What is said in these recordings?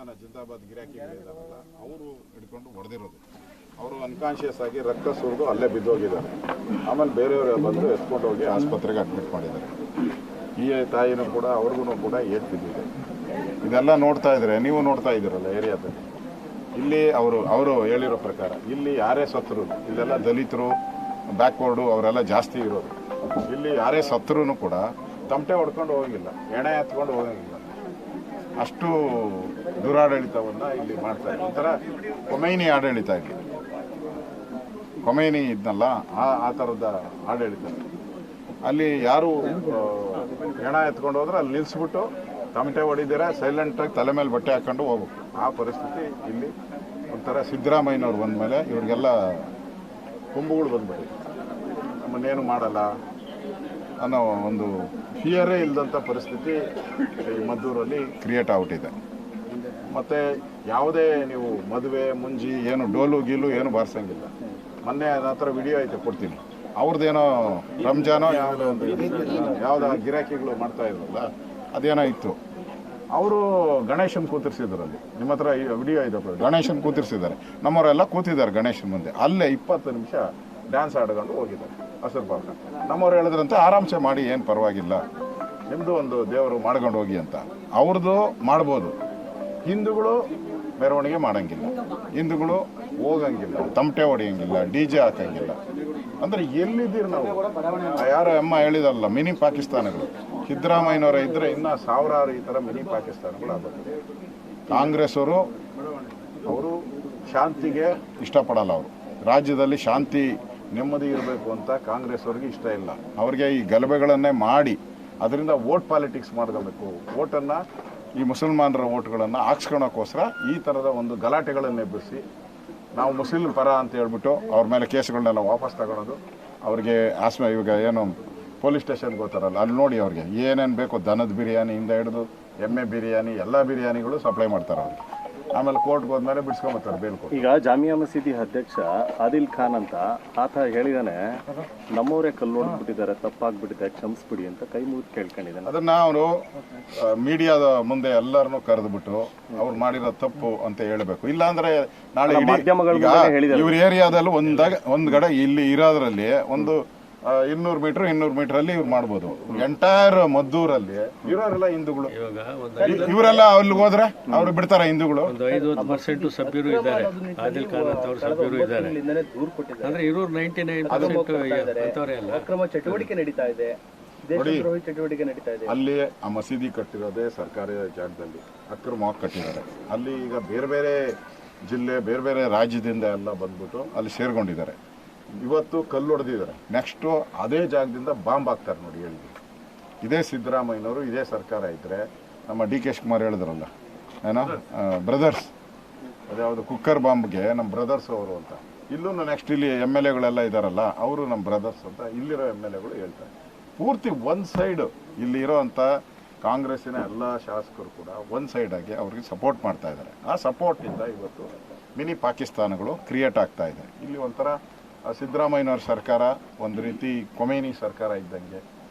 ಪಾಕಿಸ್ತಾನ ಜಿಂದಾಬಾದ್ ಗಿರಾಕಿಗಳಿದಾರಲ್ಲ ಅವರು ಹಿಡ್ಕೊಂಡು ಹೊಡೆದಿರೋದು. ಅವರು ಅನ್ಕಾನ್ಷಿಯಸ್ ಆಗಿ ರಕ್ತ ಸುರಿದು ಅಲ್ಲೇ ಬಿದ್ದೋಗಿದ್ದಾರೆ. ಆಮೇಲೆ ಬೇರೆಯವರು ಬಂದು ಎತ್ಕೊಂಡು ಹೋಗಿ ಆಸ್ಪತ್ರೆಗೆ ಅಡ್ಮಿಟ್ ಮಾಡಿದ್ದಾರೆ. ಈ ತಾಯಿನೂ ಕೂಡ ಅವ್ರಿಗೂ ಕೂಡ ಏಟ್ ಬಿದ್ದಿದೆ. ಇದೆಲ್ಲ ನೋಡ್ತಾ ಇದ್ರೆ ನೀವು ನೋಡ್ತಾ ಇದ್ದೀರಲ್ಲ ಏರಿಯಾದಲ್ಲಿ. ಇಲ್ಲಿ ಅವರು ಹೇಳಿರೋ ಪ್ರಕಾರ ಇಲ್ಲಿ ಯಾರೇ ಸತ್ರು, ಇಲ್ಲೆಲ್ಲ ದಲಿತರು ಬ್ಯಾಕ್ವರ್ಡು ಅವರೆಲ್ಲ ಜಾಸ್ತಿ ಇರೋದು. ಇಲ್ಲಿ ಯಾರೇ ಸತ್ರೂ ಕೂಡ ತಮಟೆ ಹೊಡ್ಕೊಂಡು ಹೋಗಿಲ್ಲ, ಎಣೆ ಎತ್ಕೊಂಡು ಹೋಗಂಗಿಲ್ಲ. ಅಷ್ಟು ದುರಾಡಳಿತವನ್ನು ಇಲ್ಲಿ ಮಾಡ್ತಾರೆ. ಒಂಥರ ಕೊಮೈನಿ ಆಡಳಿತ ಇಲ್ಲಿ. ಕೊಮೈನಿ ಇದ್ನಲ್ಲ ಆ ಥರದ ಆಡಳಿತ. ಅಲ್ಲಿ ಯಾರು ಹೆಣ ಎತ್ಕೊಂಡು ಹೋದ್ರೆ ಅಲ್ಲಿ ನಿಲ್ಲಿಸ್ಬಿಟ್ಟು ತಮಟೆ ಹೊಡಿದಿರ ಸೈಲೆಂಟಾಗಿ ತಲೆ ಮೇಲೆ ಬಟ್ಟೆ ಹಾಕೊಂಡು ಹೋಗ್ಬೇಕು. ಆ ಪರಿಸ್ಥಿತಿ ಇಲ್ಲಿ. ಒಂಥರ ಸಿದ್ದರಾಮಯ್ಯನವ್ರು ಬಂದಮೇಲೆ ಇವ್ರಿಗೆಲ್ಲ ಕೊಂಬುಗಳು ಬಂದ್ಬಿಟ್ಟಿದೆ. ನಮ್ಮನ್ನೇನು ಮಾಡಲ್ಲ ಅನ್ನೋ ಒಂದು ಫಿಯರೇ ಇಲ್ಲದಂಥ ಪರಿಸ್ಥಿತಿ ಈ ಮದ್ದೂರಲ್ಲಿ ಕ್ರಿಯೇಟ್ ಆಗ್ಬಿಟ್ಟಿದೆ. ಮತ್ತು ಯಾವುದೇ ನೀವು ಮದುವೆ ಮುಂಜಿ ಏನು ಡೋಲು ಗೀಲು ಏನು ಬಾರಿಸಂಗಿಲ್ಲ. ಮೊನ್ನೆ ನನ್ನ ಹತ್ರ ವಿಡಿಯೋ ಐತೆ, ಕೊಡ್ತೀನಿ. ಅವ್ರದ್ದೇನೋ ರಂಜಾನೋ ಯಾವುದೋ ಗಿರಾಕಿಗಳು ಮಾಡ್ತಾ ಇದ್ರಲ್ಲ ಅದೇನೋ ಇತ್ತು. ಅವರು ಗಣೇಶನ್ ಕೂತಿರ್ಸಿದ್ರಲ್ಲಿ. ನಿಮ್ಮ ಹತ್ರ ವಿಡಿಯೋ ಇದೆ, ಗಣೇಶನ್ ಕೂತಿರ್ಸಿದ್ದಾರೆ. ನಮ್ಮವರೆಲ್ಲ ಕೂತಿದ್ದಾರೆ ಗಣೇಶನ್ ಮುಂದೆ. ಅಲ್ಲೇ 20 ನಿಮಿಷ ಡ್ಯಾನ್ಸ್ ಆಡ್ಕೊಂಡು ಹೋಗಿದ್ದಾರೆ ಹಸಿರು ಪಾಕ. ನಮ್ಮವ್ರು ಹೇಳಿದ್ರಂತೆ ಆರಾಮ್ಸೆ ಮಾಡಿ, ಏನು ಪರವಾಗಿಲ್ಲ, ನಿಮ್ಮದು ಒಂದು ದೇವರು ಮಾಡ್ಕೊಂಡು ಹೋಗಿ ಅಂತ. ಅವ್ರದ್ದು ಮಾಡ್ಬೋದು. ಹಿಂದೂಗಳು ಮೆರವಣಿಗೆ ಮಾಡಂಗಿಲ್ಲ, ಹಿಂದೂಗಳು ಹೋಗಂಗಿಲ್ಲ, ತಮಟೆ ಹೊಡೆಯಂಗಿಲ್ಲ, DJ ಹಾಕಂಗಿಲ್ಲ. ಅಂದರೆ ಎಲ್ಲಿದ್ದೀರಿ ನಾವು? ಯಾರೋ ಅಮ್ಮ ಹೇಳಿದಲ್ಲ, ಮಿನಿ ಪಾಕಿಸ್ತಾನಗಳು. ಸಿದ್ದರಾಮಯ್ಯನವರ ಇದ್ದರೆ ಇನ್ನೂ ಸಾವಿರಾರು ಈ ಥರ ಮಿನಿ ಪಾಕಿಸ್ತಾನಗಳು ಆಗುತ್ತೆ. ಕಾಂಗ್ರೆಸ್ ಅವರು ಶಾಂತಿಗೆ ಇಷ್ಟಪಡಲ್ಲ. ಅವರು ರಾಜ್ಯದಲ್ಲಿ ಶಾಂತಿ ನೆಮ್ಮದಿ ಇರಬೇಕು ಅಂತ ಕಾಂಗ್ರೆಸ್ ಅವ್ರಿಗೆ ಇಷ್ಟ ಇಲ್ಲ. ಅವ್ರಿಗೆ ಈ ಗಲಭೆಗಳನ್ನೇ ಮಾಡಿ ಅದರಿಂದ ವೋಟ್ ಪಾಲಿಟಿಕ್ಸ್ ಮಾಡ್ಕೋಬೇಕು. ವೋಟನ್ನು, ಈ ಮುಸಲ್ಮಾನರ ವೋಟ್ಗಳನ್ನು ಹಾಕ್ಸ್ಕೊಳಕ್ಕೋಸ್ಕರ ಈ ಥರದ ಒಂದು ಗಲಾಟೆಗಳನ್ನು ಎಬ್ಬಿಸಿ ನಾವು ಮುಸ್ಲಿಂ ಪರ ಅಂತ ಹೇಳ್ಬಿಟ್ಟು ಅವ್ರ ಮೇಲೆ ಕೇಸ್ಗಳನ್ನೆಲ್ಲ ವಾಪಸ್ ತಗೊಳ್ಳೋದು. ಅವ್ರಿಗೆ ಇವಾಗ ಏನು ಪೊಲೀಸ್ ಸ್ಟೇಷನ್ಗೆ ಹೋಗ್ತಾರಲ್ಲ, ಅಲ್ಲಿ ನೋಡಿ ಅವ್ರಿಗೆ ಏನೇನು ಬೇಕು, ದನದ ಬಿರಿಯಾನಿಯಿಂದ ಹಿಡಿದು ಎಮ್ಮೆ ಬಿರಿಯಾನಿ ಎಲ್ಲ ಬಿರಿಯಾನಿಗಳು ಸಪ್ಲೈ ಮಾಡ್ತಾರೆ ಅವ್ರಿಗೆ. ಆಮೇಲೆ ಕೋರ್ಟ್ಗೆ ಹೋದ್ಮೇಲೆ ಬಿಡಿಸ್ಕೊಂಬತ್ತಾರೆ ಬೇಲ್ ಕೊಟ್ಟು. ಈಗ ಜಾಮಿಯಾ ಮಸೀದಿ ಅಧ್ಯಕ್ಷ ಆದಿಲ್ ಖಾನ್ ಅಂತ ಆತ ಹೇಳಿದಾನೆ, ನಮ್ಮವರೇ ಕಲ್ಲು ಹೊಡೆದ್ಬಿಟ್ಟಿದ್ದಾರೆ, ತಪ್ಪಾಗ್ಬಿಟ್ಟಿದೆ, ಕ್ಷಮಿಸ್ಬಿಡಿ ಅಂತ ಕೈ ಮುಗಿದು ಕೇಳ್ಕೊಂಡಿದ್ದಾನೆ. ಅದನ್ನ ಅವರು ಮೀಡಿಯಾದ ಮುಂದೆ ಎಲ್ಲರನ್ನೂ ಕರೆದ್ಬಿಟ್ಟು ಅವ್ರು ಮಾಡಿರೋ ತಪ್ಪು ಅಂತ ಹೇಳಬೇಕು. ಇಲ್ಲಾಂದ್ರೆ ನಾಳೆ ಇವ್ರ ಏರಿಯಾದಲ್ಲಿ ಒಂದ್ ಕಡೆ ಇಲ್ಲಿ ಇರೋದ್ರಲ್ಲಿ ಒಂದು 200 ಮೀಟರ್ ಇವ್ರು ಮಾಡ್ಬೋದು. ಎಂಟೈರ್ ಮದ್ದೂರಲ್ಲಿ ಇರೋರೆಲ್ಲ ಹಿಂದೂಗಳು. ಇವರೆಲ್ಲ ಅಲ್ಲಿ ಹೋದ್ರೆ ಅವ್ರು ಬಿಡ್ತಾರ ಹಿಂದೂಗಳು? 5% ಸಭ್ಯರು ಇದ್ದಾರೆ. ಆದಿಲ್ ಖಾನ್ ಅಂತ ಅವ್ರ ಸಭ್ಯರು ಇದ್ದಾರೆ. ಅಂದ್ರೆ ಇರೋರು 99% ಅಕ್ರಮ ಚಟುವಟಿಕೆ ನಡೀತಾ ಇದೆ, ದೇಶದ್ರೋಹಿ ಚಟುವಟಿಕೆ ನಡೀತಾ ಇದೆ. ಅಲ್ಲಿ ಆ ಮಸೀದಿ ಕಟ್ಟಿರೋದೇ ಸರ್ಕಾರಿ ಜಾಗದಲ್ಲಿ ಅಕ್ರಮವಾಗಿ ಕಟ್ಟಿದ್ದಾರೆ. ಅಲ್ಲಿ ಈಗ ಬೇರೆ ಬೇರೆ ಜಿಲ್ಲೆ, ಬೇರೆ ಬೇರೆ ರಾಜ್ಯದಿಂದ ಎಲ್ಲ ಬಂದ್ಬಿಟ್ಟು ಅಲ್ಲಿ ಸೇರ್ಕೊಂಡಿದ್ದಾರೆ. ಇವತ್ತು ಕಲ್ಲು ಹೊಡೆದಿದ್ದಾರೆ, ನೆಕ್ಸ್ಟು ಅದೇ ಜಾಗದಿಂದ ಬಾಂಬ್ ಹಾಕ್ತಾರೆ. ನೋಡಿ, ಹೇಳಿದ್ರು ಇದೇ ಸಿದ್ದರಾಮಯ್ಯನವರು, ಇದೇ ಸರ್ಕಾರ ಇದ್ದರೆ ನಮ್ಮ DK ಶಿವಕುಮಾರ್ ಹೇಳಿದ್ರಲ್ಲ, ಏನೋ ಬ್ರದರ್ಸ್, ಅದ್ಯಾವುದು ಕುಕ್ಕರ್ ಬಾಂಬ್ಗೆ ನಮ್ಮ ಬ್ರದರ್ಸ್ ಅವರು ಅಂತ. ಇಲ್ಲೂ ನೆಕ್ಸ್ಟ್ ಇಲ್ಲಿ MLAಗಳೆಲ್ಲ ಇದ್ದಾರಲ್ಲ, ಅವರು ನಮ್ಮ ಬ್ರದರ್ಸ್ ಅಂತ ಇಲ್ಲಿರೋ MLAಗಳು ಹೇಳ್ತಾರೆ. ಪೂರ್ತಿ ಒಂದು ಸೈಡು ಇಲ್ಲಿರೋ ಅಂಥ ಕಾಂಗ್ರೆಸ್ಸಿನ ಎಲ್ಲ ಶಾಸಕರು ಕೂಡ ಒಂದು ಸೈಡಾಗಿ ಅವ್ರಿಗೆ ಸಪೋರ್ಟ್ ಮಾಡ್ತಾ ಇದ್ದಾರೆ. ಆ ಸಪೋರ್ಟಿಂದ ಇವತ್ತು ಮಿನಿ ಪಾಕಿಸ್ತಾನಗಳು ಕ್ರಿಯೇಟ್ ಆಗ್ತಾ ಇದೆ. ಇಲ್ಲಿ ಒಂಥರ ಸಿದ್ದರಾಮಯ್ಯನವ್ರ ಸರ್ಕಾರ ಒಂದು ರೀತಿ ಕೊಮೈನಿ ಸರ್ಕಾರ ಇದ್ದಂಗೆ,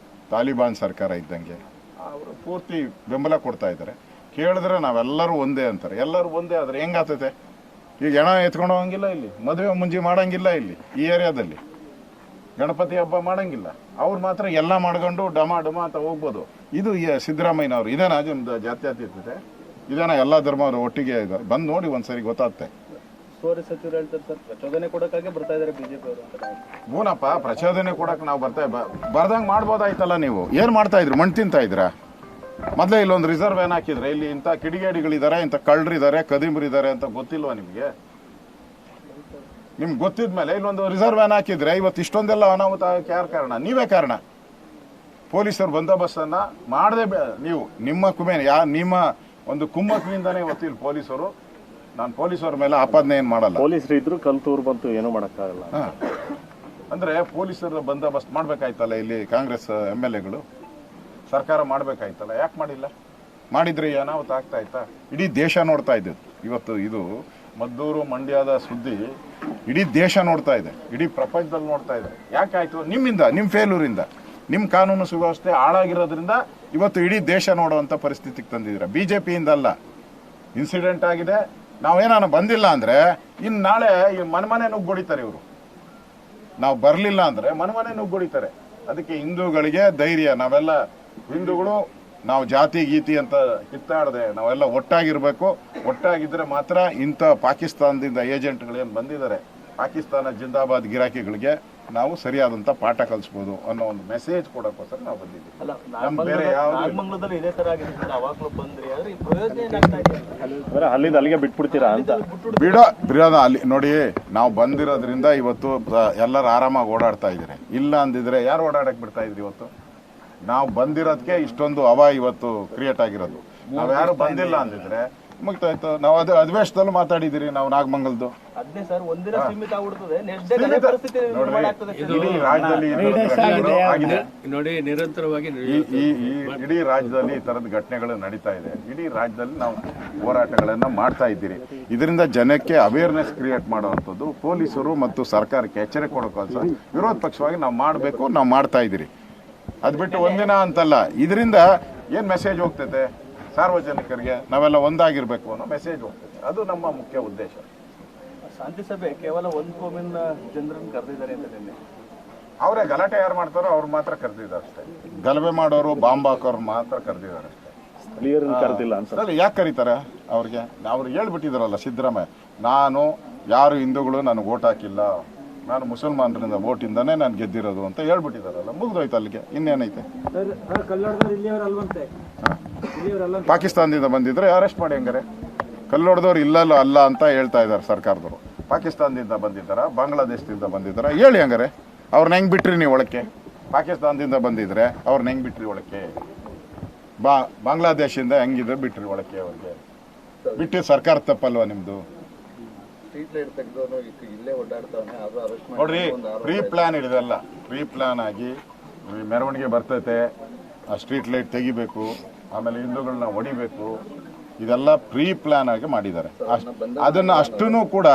ತಾಲಿಬಾನ್ ಸರ್ಕಾರ ಇದ್ದಂಗೆ ಅವರು ಪೂರ್ತಿ ಬೆಂಬಲ ಕೊಡ್ತಾ ಇದ್ದಾರೆ. ಕೇಳಿದ್ರೆ ನಾವೆಲ್ಲರೂ ಒಂದೇ ಅಂತಾರೆ. ಎಲ್ಲರೂ ಒಂದೇ ಆದರೆ ಹೆಂಗಾಗ್ತೈತೆ? ಈಗ ಹೆಣ ಎತ್ಕೊಂಡು ಹೋಗಂಗಿಲ್ಲ, ಇಲ್ಲಿ ಮದುವೆ ಮುಂಜಿ ಮಾಡಂಗಿಲ್ಲ, ಇಲ್ಲಿ ಈ ಏರಿಯಾದಲ್ಲಿ ಗಣಪತಿ ಹಬ್ಬ ಮಾಡಂಗಿಲ್ಲ. ಅವ್ರು ಮಾತ್ರ ಎಲ್ಲ ಮಾಡ್ಕೊಂಡು ಡಮ ಅಂತ ಹೋಗ್ಬೋದು. ಇದು ಸಿದ್ದರಾಮಯ್ಯನವರು. ಇದೇನಾ ನಿಮ್ದು ಜಾತ್ಯತೀತತೆ? ಇದೇನಾ ಎಲ್ಲ ಧರ್ಮವರು ಒಟ್ಟಿಗೆ ಇದ್ದಾರೆ? ಬಂದು ನೋಡಿ ಒಂದ್ಸರಿ ಗೊತ್ತಾಗುತ್ತೆ. ಸಚಿವರು ಹೇಳ್ತಾರೆ ಸರ್, ಪ್ರಚೋದನೆ ಕೊಡೋಕ್ಕಾಗೆ ಬರ್ತಾ ಇದ್ದಾರೆ ಬಿಜೆಪಿ ಅವರು ಅಂತ. ಹೂನಪ್ಪ, ಪ್ರಚೋದನೆ ಕೊಡಕ್ಕೆ ನಾವು ಬರ್ದಂಗೆ ಮಾಡ್ಬೋದಾಯ್ತಲ್ಲ. ನೀವು ಏನು ಮಾಡ್ತಾ ಇದ್ರು? ಮಣ್ಣು ತಿಂತಾ ಇದ್ರ? ಮೊದಲೇ ಇಲ್ಲೊಂದು ರಿಸರ್ವ್ ಏನು ಹಾಕಿದ್ರೆ, ಇಲ್ಲಿ ಇಂಥ ಕಿಡಿಗೇಡಿಗಳಿದ್ದಾರೆ, ಇಂಥ ಕಳ್ಳರಿದ್ದಾರೆ, ಕದಿಮರಿದ್ದಾರೆ ಅಂತ ಗೊತ್ತಿಲ್ವಾ ನಿಮಗೆ? ನಿಮ್ಗೆ ಗೊತ್ತಿದ್ಮೇಲೆ ಇಲ್ಲೊಂದು ರಿಸರ್ವ್ ಏನು ಹಾಕಿದ್ರೆ ಇವತ್ತು ಇಷ್ಟೊಂದೆಲ್ಲ ಅನಾಹುತ ಯಾರು ಕಾರಣ? ನೀವೇ ಕಾರಣ. ಪೊಲೀಸರು ಬಂದೋಬಸ್ತನ್ನು ಮಾಡದೆ ನೀವು ನಿಮ್ಮ ಒಂದು ಕುಮ್ಮಕ್ಕಿನಿಂದನೇ ಇವತ್ತು ಇಲ್ಲಿ ಪೊಲೀಸರು, ನಾನು ಪೊಲೀಸರ ಮೇಲೆ ಆಪಾದನೆ ಏನು ಮಾಡಲ್ಲ. ಪೊಲೀಸರು ಇದ್ರು ಕಲ್ತೂರು ಬಂತು, ಏನೂ ಮಾಡೋಕ್ಕಾಗಲ್ಲ. ಅಂದರೆ ಪೊಲೀಸರ ಬಂದೋಬಸ್ತ್ ಮಾಡಬೇಕಾಯ್ತಲ್ಲ. ಇಲ್ಲಿ ಕಾಂಗ್ರೆಸ್ MLAಗಳು ಸರ್ಕಾರ ಮಾಡಬೇಕಾಯ್ತಲ್ಲ, ಯಾಕೆ ಮಾಡಿಲ್ಲ? ಮಾಡಿದ್ರೆ ಅನಾಹುತ ಆಗ್ತಾ ಇತ್ತಾ? ಇಡೀ ದೇಶ ನೋಡ್ತಾ ಇದ್ದದ್ದು ಇವತ್ತು. ಇದು ಮದ್ದೂರು ಮಂಡ್ಯದ ಸುದ್ದಿ ಇಡೀ ದೇಶ ನೋಡ್ತಾ ಇದೆ, ಇಡೀ ಪ್ರಪಂಚದಲ್ಲಿ ನೋಡ್ತಾ ಇದೆ. ಯಾಕಾಯ್ತು? ನಿಮ್ಮಿಂದ, ನಿಮ್ಮ ಫೇಲ್ಯೂರಿಂದ, ನಿಮ್ಮ ಕಾನೂನು ಸುವ್ಯವಸ್ಥೆ ಹಾಳಾಗಿರೋದ್ರಿಂದ ಇವತ್ತು ಇಡೀ ದೇಶ ನೋಡುವಂಥ ಪರಿಸ್ಥಿತಿಗೆ ತಂದಿದ್ದೀರಾ. BJPಯಿಂದ ಅಲ್ಲ, ಇನ್ಸಿಡೆಂಟ್ ಆಗಿದೆ, ನಾವೇನಾನು ಬಂದಿಲ್ಲ ಅಂದರೆ ಇನ್ನು ನಾಳೆ ಈ ಮನೆ ನುಗ್ಗೊಡಿತಾರೆ ಇವರು. ನಾವು ಬರಲಿಲ್ಲ ಅಂದರೆ ಮನೆ ನುಗ್ಗೊಡಿತಾರೆ. ಅದಕ್ಕೆ ಹಿಂದೂಗಳಿಗೆ ಧೈರ್ಯ, ನಾವೆಲ್ಲ ಹಿಂದೂಗಳು, ನಾವು ಜಾತಿ ಗೀತಿ ಅಂತ ಕಿತ್ತಾಡದೆ ನಾವೆಲ್ಲ ಒಟ್ಟಾಗಿರ್ಬೇಕು. ಒಟ್ಟಾಗಿದ್ರೆ ಮಾತ್ರ ಇಂಥ ಪಾಕಿಸ್ತಾನದಿಂದ ಏಜೆಂಟ್ಗಳೇನು ಬಂದಿದ್ದಾರೆ, ಪಾಕಿಸ್ತಾನ ಜಿಂದಾಬಾದ್ ಗಿರಾಕಿಗಳಿಗೆ ನಾವು ಸರಿಯಾದಂಥ ಪಾಠ ಕಲಿಸ್ಬೋದು ಅನ್ನೋ ಒಂದು ಮೆಸೇಜ್ ಕೊಡೋಕ್ಕೋಸ್ಕರ ನಾವು ಬಂದಿದ್ದೀವಿ. ನಮ್ಮ ಬೇರೆ ಯಾವುದು ನಾಗಮಂಗಲದಲ್ಲಿ ಇದೇ ತರ ಆಗಿದೆ ಸರ್, ಅವಾಗಲೂ ಬಂದ್ರಿ, ಆದ್ರೆ ಈ ಪ್ರಯೋಜನ ಏನಾಗ್ತಾ ಇದೆ? ಅಂದ್ರೆ ಅಲ್ಲಿಂದ ಅಲ್ಲಿಗೆ ಬಿಟ್ಬಿಡ್ತೀರಾ ಅಂತ? ಬಿಡೋದ ಅಲ್ಲಿ ನೋಡಿ, ನಾವು ಬಂದಿರೋದ್ರಿಂದ ಇವತ್ತು ಎಲ್ಲರೂ ಆರಾಮಾಗಿ ಓಡಾಡ್ತಾ ಇದ್ದೀರಿ. ಇಲ್ಲ ಅಂದಿದ್ರೆ ಯಾರು ಓಡಾಡಕ್ ಬಿಡ್ತಾ ಇದ್ರಿ? ಇವತ್ತು ನಾವು ಬಂದಿರೋದಕ್ಕೆ ಇಷ್ಟೊಂದು ಹವಾ ಇವತ್ತು ಕ್ರಿಯೇಟ್ ಆಗಿರೋದು. ನಾವು ಯಾರು ಬಂದಿಲ್ಲ ಅಂದಿದ್ರೆ ಮುಗ್ತಾಯ್ತು. ನಾವು ಅದು ಅಧಿವೇಶನದಲ್ಲೂ ಮಾತಾಡಿದಿರಿ ನಾವು ನಾಗಮಂಗಲದ್ದು. ಅದ್ನೇ ಸರ್, ಒಂದಿನ ಸೀಮಿತ ಆಗ್ಬಿಡ್ತದೆ, ನೆಕ್ಸ್ಟ್ ಡೇ ಅದೇ ಪರಿಸ್ಥಿತಿ ನಿರ್ಮಾಣ ಆಗ್ತದೆ. ಇಡೀ ರಾಜ್ಯದಲ್ಲಿ ಈ ಥರದ ಘಟನೆಗಳು ಆಗಿದೆ. ನೋಡಿ, ನಿರಂತರವಾಗಿ ಈ ಇಡೀ ರಾಜ್ಯದಲ್ಲಿ ಈ ತರದ ಘಟನೆಗಳು ನಡೀತಾ ಇದೆ. ಇಡೀ ರಾಜ್ಯದಲ್ಲಿ ನಾವು ಹೋರಾಟಗಳನ್ನ ಮಾಡ್ತಾ ಇದ್ದೀರಿ. ಇದರಿಂದ ಜನಕ್ಕೆ ಅವೇರ್ನೆಸ್ ಕ್ರಿಯೇಟ್ ಮಾಡುವಂಥದ್ದು ಪೊಲೀಸರು ಮತ್ತು ಸರ್ಕಾರಕ್ಕೆ ಎಚ್ಚರಿಕೆ ಕೊಡೋಕ್ಕೋಸ್ಕರ ವಿರೋಧ ಪಕ್ಷವಾಗಿ ನಾವು ಮಾಡಬೇಕು, ನಾವು ಮಾಡ್ತಾ ಇದ್ದೀರಿ. ಅದು ಬಿಟ್ಟು ಒಂದಿನ ಅಂತಲ್ಲ. ಇದರಿಂದ ಏನು ಮೆಸೇಜ್ ಹೋಗ್ತೈತೆ ಸಾರ್ವಜನಿಕರಿಗೆ, ನಾವೆಲ್ಲ ಒಂದಾಗಿರ್ಬೇಕು ಅನ್ನೋ ಮೆಸೇಜ್ ಹೋಗ್ತೈತೆ. ಅದು ನಮ್ಮ ಮುಖ್ಯ ಉದ್ದೇಶ. ಶಾಂತಿ ಸಭೆ ಕೇವಲ ಒಂದು ಕೋಮಿನ ಜನರನ್ನು ಕರೆದಿದ್ದಾರೆ ಅಂತ ನಿನ್ನೆ ಅವರೇ ಗಲಾಟೆ ಯಾರು ಮಾಡ್ತಾರೋ ಅವ್ರು ಮಾತ್ರ ಕರೆದಿದ್ದಾರೆ ಅಷ್ಟೇ. ಗಲಭೆ ಮಾಡೋರು, ಬಾಂಬ್ ಹಾಕೋರು ಮಾತ್ರ ಕರೆದಿದ್ದಾರೆ ಅಷ್ಟೇ. ಸ್ಥಳೀಯರನ್ನು ಕರೆದಿಲ್ಲ ಅನ್ಸುತ್ತೆ. ಯಾಕೆ ಕರೀತಾರೆ ಅವ್ರಿಗೆ? ಅವ್ರು ಹೇಳ್ಬಿಟ್ಟಿದಾರಲ್ಲ ಸಿದ್ದರಾಮಯ್ಯ, ನಾನು ಯಾರು ಹಿಂದೂಗಳು ನನಗೆ ಓಟ್ ಹಾಕಿಲ್ಲ, ನಾನು ಮುಸಲ್ಮಾನರಿಂದ ಓಟಿಂದಾನೇ ನಾನು ಗೆದ್ದಿರೋದು ಅಂತ ಹೇಳ್ಬಿಟ್ಟಿದಾರಲ್ಲ, ಮುಗಿದೋಯ್ತು ಅಲ್ಲಿಗೆ. ಇನ್ನೇನೈತೆ? ಪಾಕಿಸ್ತಾನದಿಂದ ಬಂದಿದ್ರೆ ಅರೆಸ್ಟ್ ಮಾಡಿ ಹಂಗಾರೆ. ಕಲ್ಲೊಡೆದವ್ರು ಇಲ್ಲಲ್ಲ ಅಲ್ಲ ಅಂತ ಹೇಳ್ತಾ ಇದ್ದಾರೆ ಸರ್ಕಾರದವರು. ಪಾಕಿಸ್ತಾನದಿಂದ ಬಂದಿದ್ದಾರಾ, ಬಾಂಗ್ಲಾದೇಶದಿಂದ ಬಂದಿದ್ದಾರಾ ಹೇಳಿ ಹಂಗಾರೆ. ಅವ್ರನ್ನ ಹೆಂಗೆ ಬಿಟ್ರಿ ನೀವು ಒಳಕ್ಕೆ? ಪಾಕಿಸ್ತಾನದಿಂದ ಬಂದಿದ್ರೆ ಅವ್ರನ್ನ ಹೆಂಗೆ ಬಿಟ್ರಿ ಒಳಕ್ಕೆ? ಬಾಂಗ್ಲಾದೇಶದಿಂದ ಹೆಂಗಿದ್ರೆ ಬಿಟ್ರಿ ಒಳಕ್ಕೆ? ಅವ್ರಿಗೆ ಬಿಟ್ಟು ಸರ್ಕಾರ ತಪ್ಪಲ್ವಾ ನಿಮ್ಮದು? ನೋಡ್ರಿ, ಪ್ರೀ ಪ್ಲಾನ್ ಇದೆಲ್ಲ ಪ್ರೀ ಪ್ಲಾನ್ ಆಗಿ ಮೆರವಣಿಗೆ ಬರ್ತೈತೆ, ಆ ಸ್ಟ್ರೀಟ್ ಲೈಟ್ ತೆಗಿಬೇಕು, ಆಮೇಲೆ ಹಿಂದೂಗಳನ್ನ ಹೊಡಿಬೇಕು, ಇದೆಲ್ಲ ಪ್ರೀ ಪ್ಲಾನ್ ಆಗಿ ಮಾಡಿದ್ದಾರೆ. ಅದನ್ನು ಅಷ್ಟೂ ಕೂಡ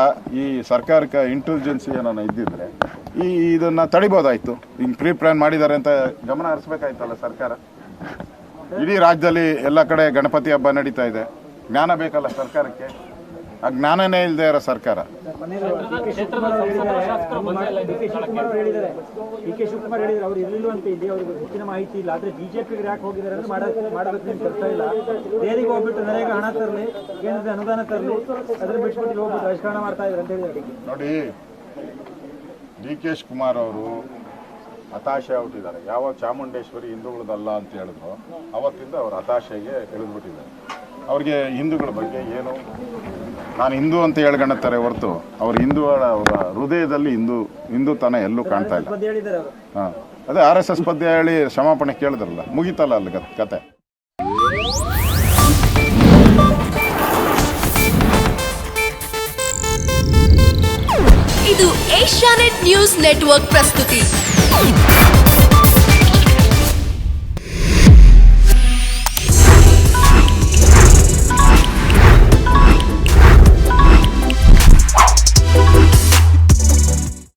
ಈ ಸರ್ಕಾರಕ್ಕೆ ಇಂಟೆಲಿಜೆನ್ಸಿ ಏನೋ ಇದ್ದಿದ್ರೆ ಇದನ್ನ ತಡಿಬೋದಾಯ್ತು. ಹಿಂಗೆ ಪ್ರೀ ಪ್ಲಾನ್ ಮಾಡಿದ್ದಾರೆ ಅಂತ ಗಮನ ಹರಿಸ್ಬೇಕಾಯ್ತಲ್ಲ ಸರ್ಕಾರ. ಇಡೀ ರಾಜ್ಯದಲ್ಲಿ ಎಲ್ಲ ಕಡೆ ಗಣಪತಿ ಹಬ್ಬ ನಡೀತಾ ಇದೆ, ಜ್ಞಾನ ಬೇಕಲ್ಲ ಸರ್ಕಾರಕ್ಕೆ. ಆ ಜ್ಞಾನನೇ ಇಲ್ಲದೆ ಇರೋ ಸರ್ಕಾರ. ಡಿ ಕೆ ಶಿವಕುಮಾರ್ ಹೇಳಿದ್ದಾರೆ ಅವ್ರು ಇರಲಿಲ್ಲವಂತೆ, ಇಲ್ಲಿ ಅವ್ರಿಗೆ ಹೆಚ್ಚಿನ ಮಾಹಿತಿ ಇಲ್ಲ. ಆದ್ರೆ ಬಿಜೆಪಿಗೆ ಯಾಕೆ ಹೋಗಿದ್ದಾರೆ ಅಂದ್ರೆ ಮಾಡಬೇಕು ಅಂತ ಬರ್ತಾ ಇಲ್ಲ. ದೇರಿಗೆ ಹೋಗ್ಬಿಟ್ಟು ನರೇಗಾ ಹಣ ತರಲಿ, ಕೇಂದ್ರದ ಅನುದಾನ ತರಲಿ, ಅದ್ರ ಬಿಟ್ಬಿಟ್ಟು ಹೋಗ್ಬಿಟ್ಟು ರಾಜಕಾರಣ ಮಾಡ್ತಾ ಇದ್ದಾರೆ ಅಂತ ಹೇಳಿದ್ದಾರೆ. ನೋಡಿ, ಡಿ ಕೆ ಶಿವಕುಮಾರ್ ಅವರು ಹತಾಶೆ ಆಗ್ಬಿಟ್ಟಿದ್ದಾರೆ. ಯಾವಾಗ ಚಾಮುಂಡೇಶ್ವರಿ ಹಿಂದೂಗಳದಲ್ಲ ಅಂತ ಹೇಳಿದ್ರು ಅವತ್ತಿಂದ ಅವರು ಹತಾಶೆಗೆ ಇಳಿದ್ಬಿಟ್ಟಿದ್ದಾರೆ. ಅವ್ರಿಗೆ ಹಿಂದೂಗಳ ಬಗ್ಗೆ ಏನು, ನಾನು ಹಿಂದೂ ಅಂತ ಹೇಳ್ಕೊಳ್ತಾರೆ ಹೊರತು ಅವ್ರ ಹಿಂದೂಗಳ ಅವರ ಹೃದಯದಲ್ಲಿ ಹಿಂದೂತನ ಎಲ್ಲೂ ಕಾಣ್ತಾ ಇಲ್ಲ. ಹಾಂ, ಅದೇ RSS ಪದ್ಯ ಹೇಳಿ ಕ್ಷಮಾಪಣೆ ಕೇಳಿದ್ರಲ್ಲ, ಮುಗಿತಲ್ಲ ಅಲ್ಲಿ ಕತೆ. ಇದು ಏಷ್ಯಾನೆಟ್ ನ್ಯೂಸ್ ನೆಟ್ವರ್ಕ್ ಪ್ರಸ್ತುತಿ.